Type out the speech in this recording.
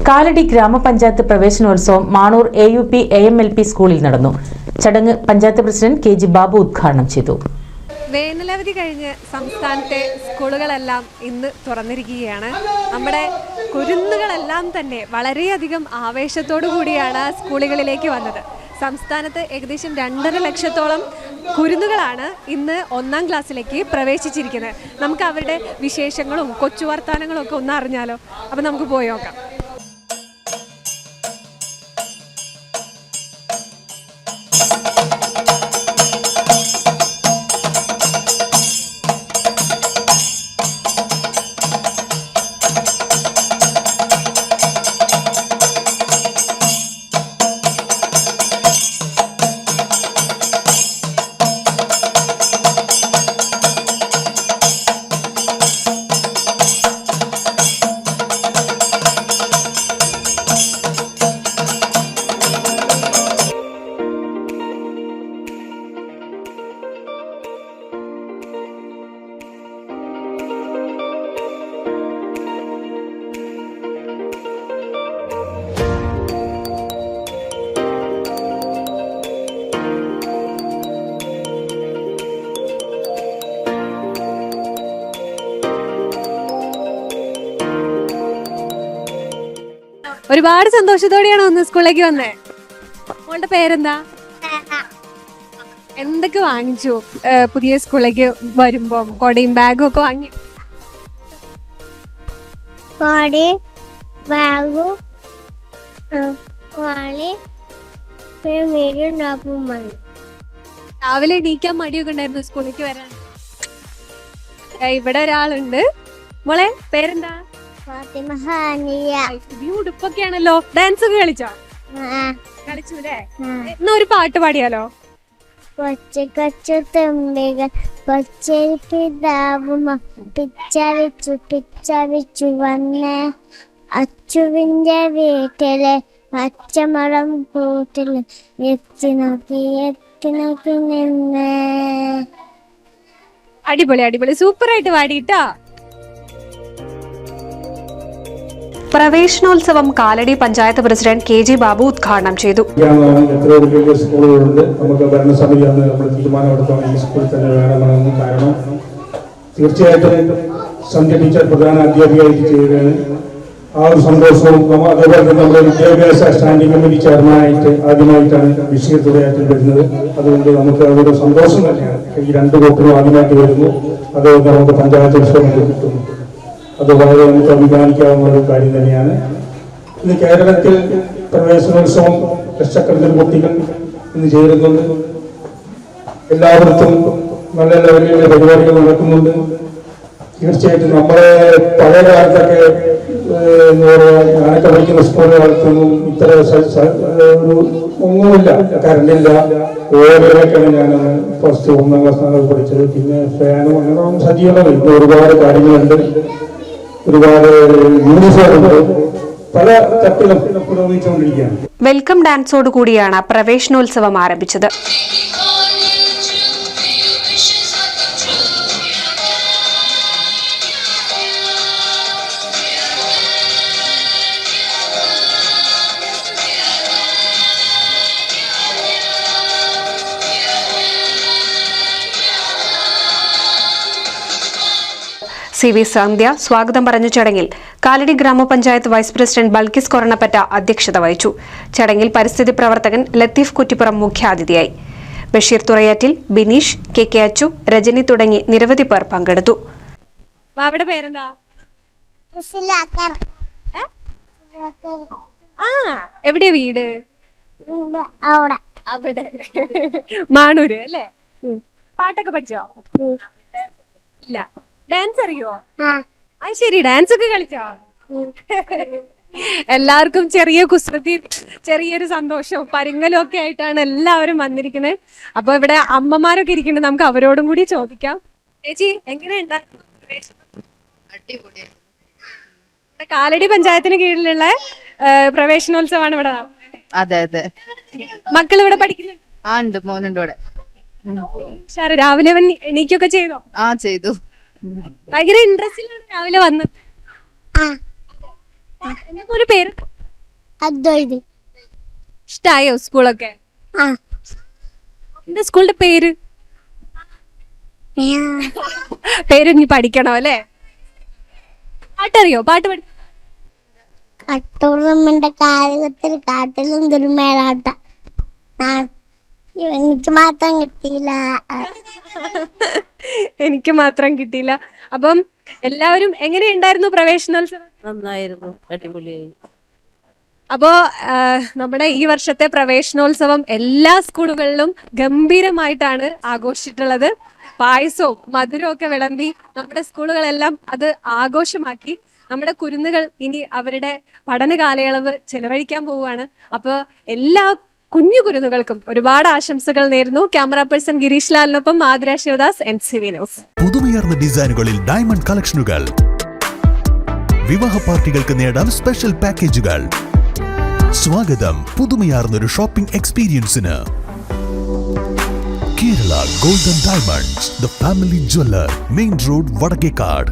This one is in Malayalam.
കാലടി ഗ്രാമപഞ്ചായത്ത് പ്രവേശനോത്സവം മാണൂർ AUP AMLP സ്കൂളിൽ നടന്നു. ചടങ്ങ് പഞ്ചായത്ത് പ്രസിഡന്റ് KG ബാബു ഉദ്ഘാടനം ചെയ്തു. വേനലവധി കഴിഞ്ഞ് സംസ്ഥാനത്തെ സ്കൂളുകളെല്ലാം ഇന്ന് തുറന്നിരിക്കുകയാണ്. നമ്മുടെ കുരുന്നുകളെല്ലാം തന്നെ വളരെയധികം ആവേശത്തോടു കൂടിയാണ് സ്കൂളുകളിലേക്ക് വന്നത്. സംസ്ഥാനത്ത് ഏകദേശം 2.5 ലക്ഷത്തോളം കുരുന്നുകളാണ് ഇന്ന് 1ാം ക്ലാസ്സിലേക്ക് പ്രവേശിച്ചിരിക്കുന്നത്. നമുക്ക് അവരുടെ വിശേഷങ്ങളും കൊച്ചു വർത്താനങ്ങളും ഒക്കെ ഒന്ന് അറിഞ്ഞാലോ? അപ്പം നമുക്ക് പോയി നോക്കാം. ഒരുപാട് സന്തോഷത്തോടെയാണ് ഒന്ന് സ്കൂളിലേക്ക് വന്നേ. മോളുടെ പേരെന്താ? എന്തൊക്കെ വാങ്ങിച്ചു പുതിയ സ്കൂളിലേക്ക് വരുമ്പോ? കൊടയും ബാഗും ഒക്കെ വാങ്ങി? രാവിലെ എണീക്കാൻ മടിയൊക്കെ ഉണ്ടായിരുന്നു സ്കൂളിലേക്ക് വരാൻ? ഇവിടെ ഒരാളുണ്ട്. മോളെ പേരെന്താ? ഉടുപ്പൊക്കെയാണല്ലോ. ഡാൻസ് ഒക്കെ കളിച്ചോ? കളിച്ചു അല്ലേ? എന്നാ ഒരു പാട്ട് പാടിയാലോ? കൊച്ചു കൊച്ചു തുമ്പികൾ കൊച്ചരിപ്പിതാവുമ പിച്ചവിച്ചു വന്ന് അച്ചുവിന്റെ വീട്ടിലെ പച്ചമളം കൂട്ടില് എത്തി നോക്കി നിന്ന്. അടിപൊളി അടിപൊളി, സൂപ്പറായിട്ട് പാടിയിട്ടാ. പ്രവേശനോത്സവം കാലടി പഞ്ചായത്ത് പ്രസിഡന്റ് KG ബാബു ഉദ്ഘാടനം ചെയ്തു. എത്രയോ വലിയ സ്കൂളുകളുണ്ട്. നമുക്ക് ഭരണസമിതി അന്ന് നമ്മൾ തീരുമാനമെടുത്തോളം ഈ സ്കൂളിൽ തന്നെ വേണമെന്ന്. കാരണം തീർച്ചയായിട്ടും സന്ധ്യ ടീച്ചർ പ്രധാന അധ്യാപികയായിട്ട് ചെയ്യുകയാണ്. ആ ഒരു സന്തോഷവും അതേപോലെ തന്നെ നമ്മുടെ വിദ്യാഭ്യാസ സ്റ്റാൻഡിംഗ് കമ്മിറ്റി ചെയർമാനായിട്ട് ആദ്യമായിട്ടാണ് ബഷീർ തുറയാറ്റിൽ വരുന്നത്. അതുകൊണ്ട് നമുക്ക് അതൊരു സന്തോഷം തന്നെയാണ്. ഈ 2 കൂട്ടരും ആദ്യമായിട്ട് വരുന്നു. അതുകൊണ്ട് നമുക്ക് പഞ്ചായത്ത് ഉത്സവം കിട്ടുന്നു. അത് വളരെ നമുക്ക് അഭിമാനിക്കാവുന്ന ഒരു കാര്യം തന്നെയാണ്. ഇന്ന് കേരളത്തിൽ പ്രവേശനോത്സവം ലക്ഷക്കണക്കിന് കുട്ടികൾ ഇന്ന് ചേരുന്നുണ്ട്. എല്ലായിടത്തും നല്ല ലെവലിലുള്ള പരിപാടികൾ നടക്കുന്നുണ്ട്. തീർച്ചയായിട്ടും നമ്മളെ പഴയ കാലത്തൊക്കെ ഞാനൊക്കെ പഠിക്കുന്ന സ്കൂളിൽ കാലത്തൊന്നും ഇത്ര ഒന്നുമില്ല, കറണ്ടില്ല. ഓരോരൊക്കെയാണ് ഞാൻ ഫസ്റ്റ് 1ാം ക്ലാസ് പഠിച്ചത്. പിന്നെ ഫാനും അങ്ങനെ സജീവമായി ഇന്ന് ഒരുപാട് കാര്യങ്ങളുണ്ട്. ഒരുപാട് യൂണിഫോം ഉണ്ട്. പല തട്ടിലും പുരോഗമിച്ചുകൊണ്ടിരിക്കുകയാണ്. വെൽക്കം ഡാൻസോടുകൂടിയാണ് പ്രവേശനോത്സവം ആരംഭിച്ചത്. CV സന്ധ്യ സ്വാഗതം പറഞ്ഞ ചടങ്ങിൽ കാലടി ഗ്രാമപഞ്ചായത്ത് വൈസ് പ്രസിഡന്റ് ബൽക്കിസ് കൊറണപ്പറ്റ അധ്യക്ഷത വഹിച്ചു. ചടങ്ങിൽ പരിസ്ഥിതി പ്രവർത്തകൻ ലത്തീഫ് കുറ്റിപ്പുറം മുഖ്യാതിഥിയായി. ബഷീർ തുറയാറ്റിൽ, ബിനീഷ്, KK അച്ചു, രജനി തുടങ്ങി നിരവധി പേർ പങ്കെടുത്തു. എവിടെയാ വീട്? അവിടെ മാണൂര് അല്ലേ? പാട്ടൊക്കെ പഠിച്ചോ? ഇല്ല. ഡാൻസ് അറിയോ? അത് ശരി, ഡാൻസ് ഒക്കെ കളിച്ചോ? എല്ലാവർക്കും ചെറിയ കുസൃതി, ചെറിയൊരു സന്തോഷവും പരിങ്ങലും ഒക്കെ ആയിട്ടാണ് എല്ലാവരും വന്നിരിക്കുന്നത്. അപ്പൊ ഇവിടെ അമ്മമാരൊക്കെ ഇരിക്കുന്നുണ്ട്, നമുക്ക് അവരോടും കൂടി ചോദിക്കാം. ചേച്ചി എങ്ങനെയുണ്ട്? കാലടി പഞ്ചായത്തിന് കീഴിലുള്ള പ്രവേശനോത്സവമാണ് ഇവിടെ. അതെ അതെ. മക്കൾ ഇവിടെ പഠിക്കുന്നു? ആ ഉണ്ട്, മോനുണ്ട് ഇവിടെ. രാവിലെ എണീക്കൊക്കെ ചെയ്തോ? ആ ചെയ്തു. ഭയങ്കര ഇൻട്രസ്റ്റിലാണ് രാവിലെ വന്നത്. ഒരു പേര് അദ്വൈത്. ഇഷ്ടായോ സ്കൂളൊക്കെ? ആ എന്താ സ്കൂളിന്റെ പേര്? പേര് ഇനി പഠിക്കണോ അല്ലേ? പാട്ടറിയോ? പാട്ട് പഠി. കട്ടൂറമ്മന്റെ കാലഘട്ടത്തിൽ കാട്ടിലും ദുർമേലാട്ട. എനിക്ക് മാത്രം കിട്ടിയില്ല. എനിക്ക് മാത്രം കിട്ടിയില്ല. അപ്പം എല്ലാവരും എങ്ങനെയുണ്ടായിരുന്നു പ്രവേശനോത്സവം? നന്നായിരുന്നു, അടിപൊളിയായി. അപ്പോ നമ്മുടെ ഈ വർഷത്തെ പ്രവേശനോത്സവം എല്ലാ സ്കൂളുകളിലും ഗംഭീരമായിട്ടാണ് ആഘോഷിച്ചിട്ടുള്ളത്. പായസവും മധുരവും ഒക്കെ വിളമ്പി നമ്മുടെ സ്കൂളുകളെല്ലാം അത് ആഘോഷമാക്കി. നമ്മുടെ കുരുന്നുകൾ ഇനി അവരുടെ പഠന കാലയളവ് ചെലവഴിക്കാൻ പോവുകയാണ്. അപ്പോൾ എല്ലാ കുഞ്ഞു കുരുന്നുകൾക്കും ഒരുപാട് ആശംസകൾ നേരുന്നു. ക്യാമറ പേഴ്സൺ ഗിരീഷ് ലാലിനൊപ്പം ആതിര ശിവദാസ്, NCV ന്യൂസ്. പുതുമയാർന്ന ഡിസൈനുകളിൽ ഡയമണ്ട് കളക്ഷനുകൾ, വിവാഹ പാർട്ടികൾക്ക് നേടാൻ സ്പെഷ്യൽ പാക്കേജുകൾ. സ്വാഗതം പുതുമയാർന്നൊരു ഷോപ്പിംഗ് എക്സ്പീരിയൻസിന്. Kerala golden diamonds, the family jeweller, main road, Vadakkekad.